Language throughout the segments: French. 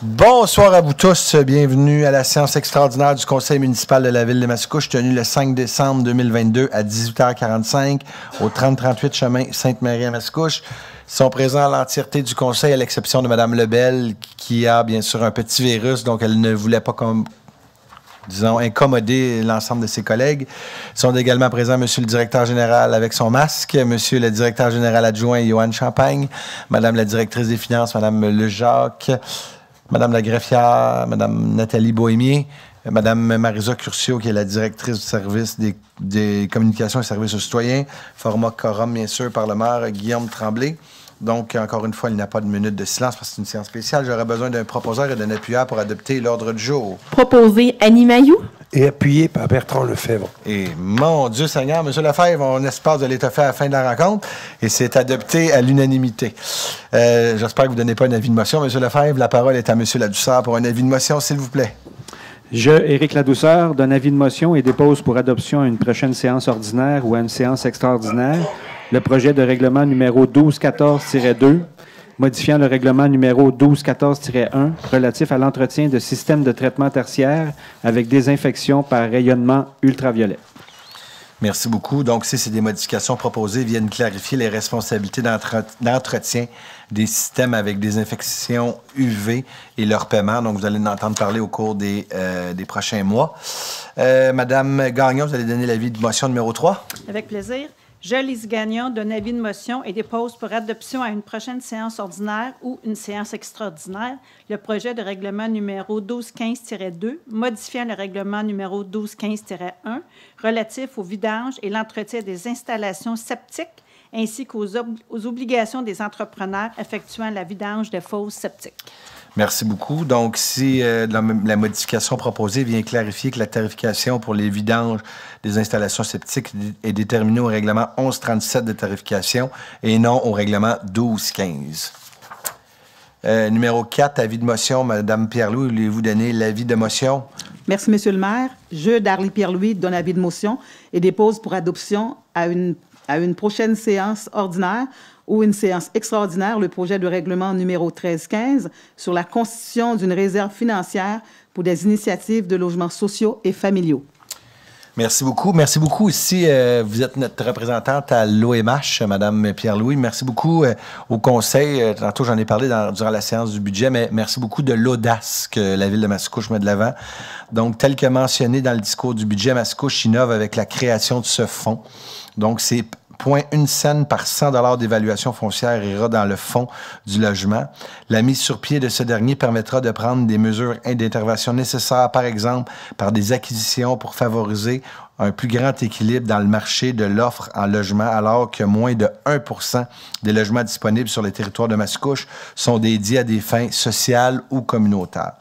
Bonsoir à vous tous. Bienvenue à la séance extraordinaire du Conseil municipal de la Ville de Mascouche, tenue le 5 décembre 2022 à 18h45 au 3038 chemin Sainte-Marie à Mascouche. Ils sont présents à l'entièreté du Conseil, à l'exception de Mme Lebel, qui a bien sûr un petit virus, donc elle ne voulait pas incommoder l'ensemble de ses collègues. Ils sont également présents M. le directeur général avec son masque, M. le directeur général adjoint, Johan Champagne, Mme la directrice des finances, Mme Lejacques, Mme la greffière, Mme Nathalie Bohémier, Mme Marisa Curcio, qui est la directrice du service des communications et services aux citoyens, format quorum, bien sûr, par le maire Guillaume Tremblay. Donc, encore une fois, il n'y a pas de minute de silence parce que c'est une séance spéciale. J'aurais besoin d'un proposeur et d'un appuyeur pour adopter l'ordre du jour. Proposé Annie Mailloux. Et appuyé par Bertrand Lefebvre. Et mon Dieu Seigneur, M. Lefebvre, on espère de l'étoffer à la fin de la rencontre et c'est adopté à l'unanimité. J'espère que vous ne donnez pas un avis de motion. M. Lefebvre, la parole est à M. Ladouceur pour un avis de motion, s'il vous plaît. Je, Éric Ladouceur, donne avis de motion et dépose pour adoption à une prochaine séance ordinaire ou à une séance extraordinaire le projet de règlement numéro 1214-2, modifiant le règlement numéro 1214-1 relatif à l'entretien de systèmes de traitement tertiaire avec désinfection par rayonnement ultraviolet. Merci beaucoup. Donc, ces modifications proposées viennent clarifier les responsabilités d'entretien des systèmes avec désinfection UV et leur paiement. Donc, vous allez en entendre parler au cours des prochains mois. Madame Gagnon, vous allez donner l'avis de motion numéro 3. Avec plaisir. Je, Lise Gagnon, donne avis de motion et dépose pour adoption à une prochaine séance ordinaire ou une séance extraordinaire le projet de règlement numéro 1215-2, modifiant le règlement numéro 1215-1, relatif au vidange et l'entretien des installations septiques ainsi qu'aux obligations des entrepreneurs effectuant la vidange des fosses septiques. Merci beaucoup. Donc, si la modification proposée vient clarifier que la tarification pour les vidanges des installations septiques est déterminée au règlement 1137 de tarification et non au règlement 1215. Numéro 4, avis de motion. Mme Pierre-Louis, voulez-vous donner l'avis de motion? Merci, Monsieur le maire. Je, Darlie Pierre-Louis, donne avis de motion et dépose pour adoption à une prochaine séance ordinaire ou une séance extraordinaire le projet de règlement numéro 1315 sur la constitution d'une réserve financière pour des initiatives de logements sociaux et familiaux. Merci beaucoup. Merci beaucoup. Ici, vous êtes notre représentante à l'OMH, Mme Pierre-Louis. Merci beaucoup au Conseil. Tantôt, j'en ai parlé durant la séance du budget, mais merci beaucoup de l'audace que la Ville de Mascouche met de l'avant. Donc, tel que mentionné dans le discours du budget, Mascouche innove avec la création de ce fonds. Donc, c'est 0,1 cent par 100 d'évaluation foncière ira dans le fonds du logement. La mise sur pied de ce dernier permettra de prendre des mesures d'intervention nécessaires, par exemple, par des acquisitions pour favoriser un plus grand équilibre dans le marché de l'offre en logement, alors que moins de 1 % des logements disponibles sur le territoire de Mascouche sont dédiés à des fins sociales ou communautaires.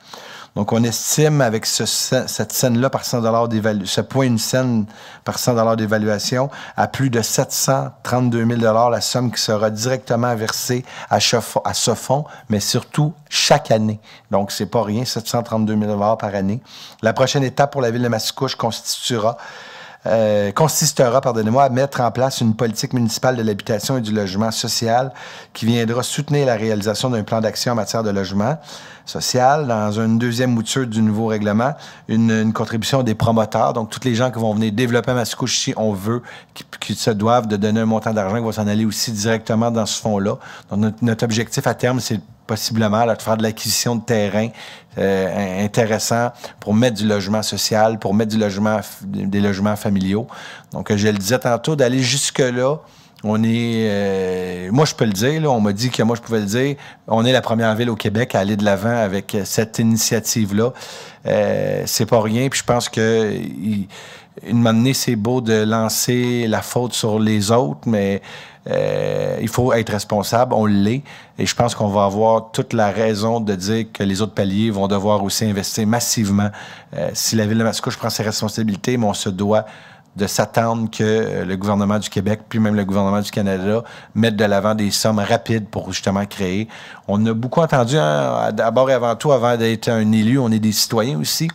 Donc, on estime avec cette scène-là par 100 d'évaluation, ce 0,1 cent par 100 d'évaluation, à plus de 732 000 la somme qui sera directement versée à ce fonds, mais surtout chaque année. Donc, c'est pas rien, 732 000 par année. La prochaine étape pour la Ville de Mascouche consistera à mettre en place une politique municipale de l'habitation et du logement social qui viendra soutenir la réalisation d'un plan d'action en matière de logement social. Dans une deuxième mouture du nouveau règlement, une contribution des promoteurs, donc tous les gens qui vont venir développer Mascouche ici, on veut qu'ils se doivent de donner un montant d'argent qui va s'en aller aussi directement dans ce fonds-là. Donc, notre objectif à terme, c'est possiblement là, de faire de l'acquisition de terrain intéressant pour mettre du logement social, pour mettre des logements familiaux. Donc, je le disais tantôt, d'aller jusque-là, on est... moi, je peux le dire, là, on m'a dit que moi, je pouvais le dire. On est la première ville au Québec à aller de l'avant avec cette initiative-là. C'est pas rien, puis je pense que... Une moment donné, c'est beau de lancer la faute sur les autres, mais il faut être responsable, on l'est. Et je pense qu'on va avoir toute la raison de dire que les autres paliers vont devoir aussi investir massivement. Si la Ville de Mascouche prend ses responsabilités, mais on se doit de s'attendre que le gouvernement du Québec, puis même le gouvernement du Canada, mettent de l'avant des sommes rapides pour justement créer. On a beaucoup entendu, hein, d'abord et avant tout, avant d'être un élu, on est des citoyens aussi.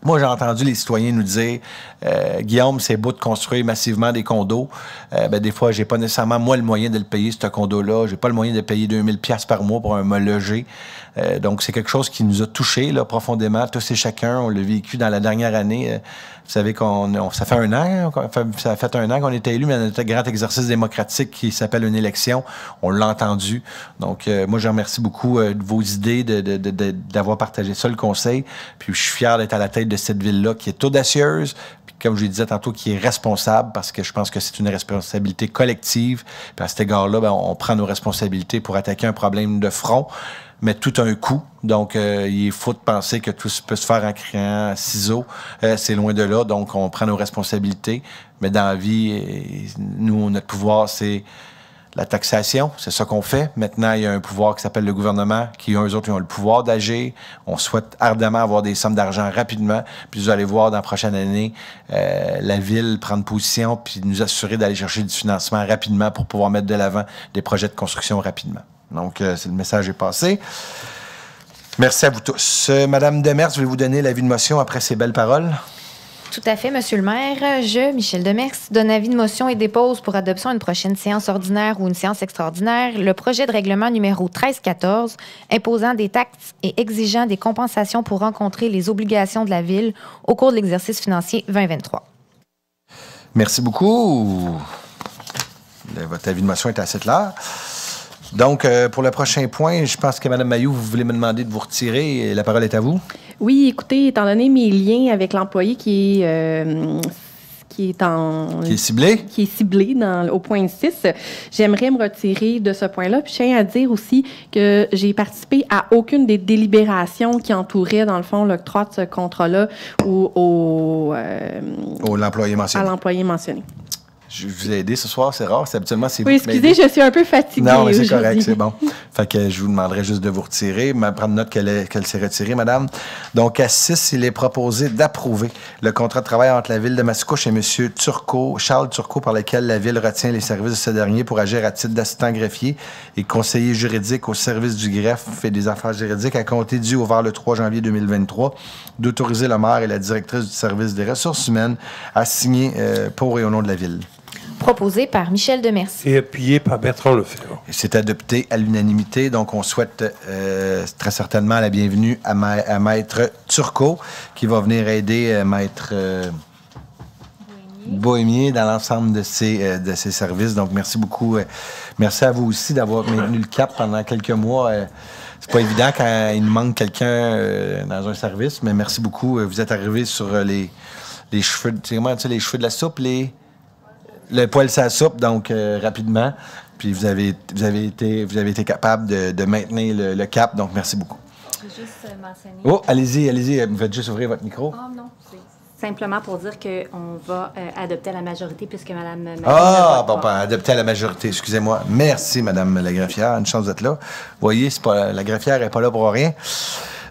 Moi, j'ai entendu les citoyens nous dire Guillaume, c'est beau de construire massivement des condos. Des fois, j'ai pas nécessairement, moi, le moyen de le payer, ce condo-là. J'ai pas le moyen de payer 2000 $ par mois pour me loger. Donc, c'est quelque chose qui nous a touchés là, profondément, tous et chacun. On l'a vécu dans la dernière année. Vous savez ça fait un an, ça fait un an qu'on était élus, mais notre grand exercice démocratique qui s'appelle une élection, on l'a entendu. Donc, moi, je remercie beaucoup de vos idées, d'avoir partagé ça, le conseil. Puis, je suis fier d'être à la tête de cette ville-là qui est audacieuse, puis comme je le disais tantôt, qui est responsable, parce que je pense que c'est une responsabilité collective. Puis, à cet égard-là, on prend nos responsabilités pour attaquer un problème de front, mais tout un coup. Donc, il est faux de penser que tout peut se faire en criant ciseaux. C'est loin de là. Donc, on prend nos responsabilités. Mais dans la vie, nous, notre pouvoir, c'est la taxation. C'est ça qu'on fait. Maintenant, il y a un pouvoir qui s'appelle le gouvernement, qui, eux autres, ils ont le pouvoir d'agir. On souhaite ardemment avoir des sommes d'argent rapidement. Puis, vous allez voir, dans la prochaine année, la Ville prendre position puis nous assurer d'aller chercher du financement rapidement pour pouvoir mettre de l'avant des projets de construction rapidement. Donc, le message est passé. Merci à vous tous. Madame Demers, voulez-vous donner l'avis de motion après ces belles paroles? Tout à fait, Monsieur le maire. Je, Michel Demers, donne avis de motion et dépose pour adoption à une prochaine séance ordinaire ou une séance extraordinaire le projet de règlement numéro 1314 imposant des taxes et exigeant des compensations pour rencontrer les obligations de la Ville au cours de l'exercice financier 2023. Merci beaucoup. Votre avis de motion est assez clair. Donc, pour le prochain point, je pense que Mme Mailloux, vous voulez me demander de vous retirer. La parole est à vous. Oui, écoutez, étant donné mes liens avec l'employé qui est ciblé au point 6, j'aimerais me retirer de ce point-là. Puis je tiens à dire aussi que j'ai participé à aucune des délibérations qui entouraient, dans le fond, l'octroi de ce contrat-là ou l'employé mentionné. À l'employé mentionné. Je vous ai aidé ce soir, c'est rare. Habituellement, c'est oui, excusez, je suis un peu fatiguée. Non, mais c'est correct, c'est bon. Fait que je vous demanderai juste de vous retirer, prendre note qu'elle s'est retirée, madame. Donc, à 6, il est proposé d'approuver le contrat de travail entre la Ville de Mascouche et M. Charles Turcot, par lequel la Ville retient les services de ce dernier pour agir à titre d'assistant greffier et conseiller juridique au service du greffe et des affaires juridiques à compter du ouvert le 3 janvier 2023, d'autoriser le maire et la directrice du service des ressources humaines à signer pour et au nom de la Ville. Proposé par Michel Demers. Et appuyé par Bertrand Lefebvre. Et c'est adopté à l'unanimité. Donc, on souhaite très certainement la bienvenue à Maître Turcot, qui va venir aider Maître Bohémier dans l'ensemble de ses services. Donc, merci beaucoup. Merci à vous aussi d'avoir maintenu le cap pendant quelques mois. C'est pas évident quand il nous manque quelqu'un dans un service, mais merci beaucoup. Vous êtes arrivé sur les cheveux, les cheveux de la soupe, le poil sur la soupe, donc rapidement. Puis vous avez été capable de maintenir le cap, donc merci beaucoup. Je veux juste mentionner... Oh, allez-y. Vous faites juste ouvrir votre micro. Oh non, c'est simplement pour dire qu'on va adopter à la majorité puisque Mme... adopter à la majorité, excusez-moi. Merci, Mme la greffière. Une chance d'être là. Vous voyez, la greffière n'est pas là pour rien.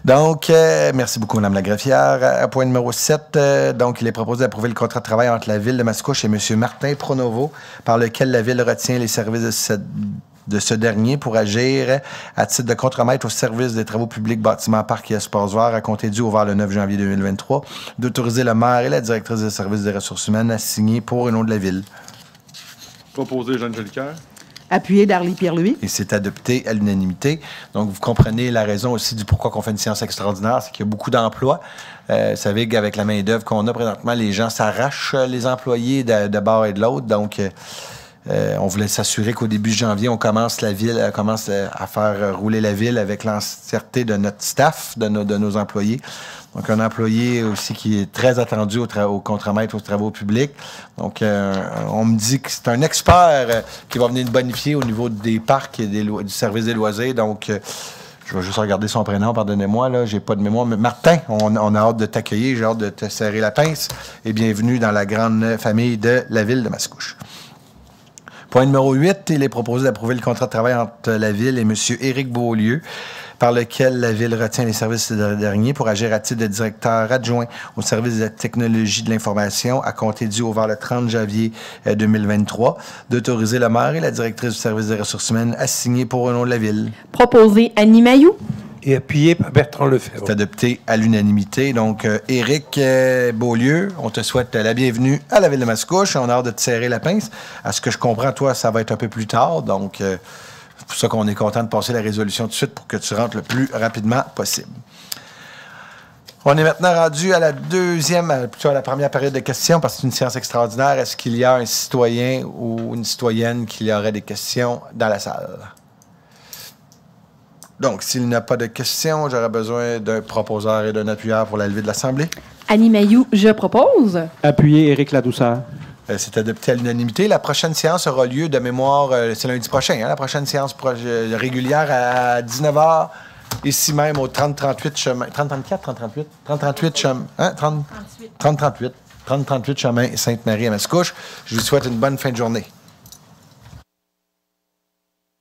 Donc, merci beaucoup, Mme la greffière. Point numéro 7, donc, il est proposé d'approuver le contrat de travail entre la Ville de Mascouche et M. Martin Pronovo, par lequel la Ville retient les services de ce dernier pour agir à titre de contremaître au service des travaux publics, bâtiments, parcs et espaces verts à compter du ouvert le 9 janvier 2023, d'autoriser le maire et la directrice des services des ressources humaines à signer pour et au nom de la Ville. Proposé, Jeanne Jolicoeur. Appuyé d'Arlie Pierre-Louis. Et c'est adopté à l'unanimité. Donc, vous comprenez la raison aussi du pourquoi on fait une séance extraordinaire, c'est qu'il y a beaucoup d'emplois. Vous savez qu'avec la main-d'œuvre qu'on a présentement, les gens s'arrachent les employés de bord et de l'autre. Donc, on voulait s'assurer qu'au début de janvier, on commence à faire rouler la ville avec l'entièreté de notre staff, de nos employés. Donc, un employé aussi qui est très attendu au contremaître aux travaux publics. Donc, on me dit que c'est un expert qui va venir nous bonifier au niveau des parcs et du service des loisirs. Donc, je vais juste regarder son prénom, pardonnez-moi, là, j'ai pas de mémoire. Mais Martin, on a hâte de t'accueillir, j'ai hâte de te serrer la pince. Et bienvenue dans la grande famille de la Ville de Mascouche. Point numéro 8, il est proposé d'approuver le contrat de travail entre la Ville et M. Éric Beaulieu, par lequel la Ville retient les services de dernier pour agir à titre de directeur adjoint au service de la technologie de l'information à compter du ouvert le 30 janvier 2023, d'autoriser le maire et la directrice du service des ressources humaines à signer pour au nom de la Ville. Proposé Annie Mailloux. et appuyé par Bertrand Lefebvre. C'est adopté à l'unanimité. Donc, Éric Beaulieu, on te souhaite la bienvenue à la ville de Mascouche. On a hâte de te serrer la pince. À ce que je comprends, toi, ça va être un peu plus tard. Donc, c'est pour ça qu'on est content de passer la résolution tout de suite pour que tu rentres le plus rapidement possible. On est maintenant rendu à plutôt à la première période de questions, parce que c'est une séance extraordinaire. Est-ce qu'il y a un citoyen ou une citoyenne qui aurait des questions dans la salle? Donc, s'il n'y a pas de questions, j'aurais besoin d'un proposeur et d'un appuyeur pour la levée de l'Assemblée. Annie Mailloux, je propose. Appuyé Éric Ladouceur. C'est adopté à l'unanimité. La prochaine séance aura lieu de mémoire, c'est lundi prochain, hein, la prochaine séance régulière à 19h, ici même au 3038 chemin. 3034, 3038? 3038 chemin. Hein? 3038 chemin Sainte-Marie à Mascouche. Je vous souhaite une bonne fin de journée.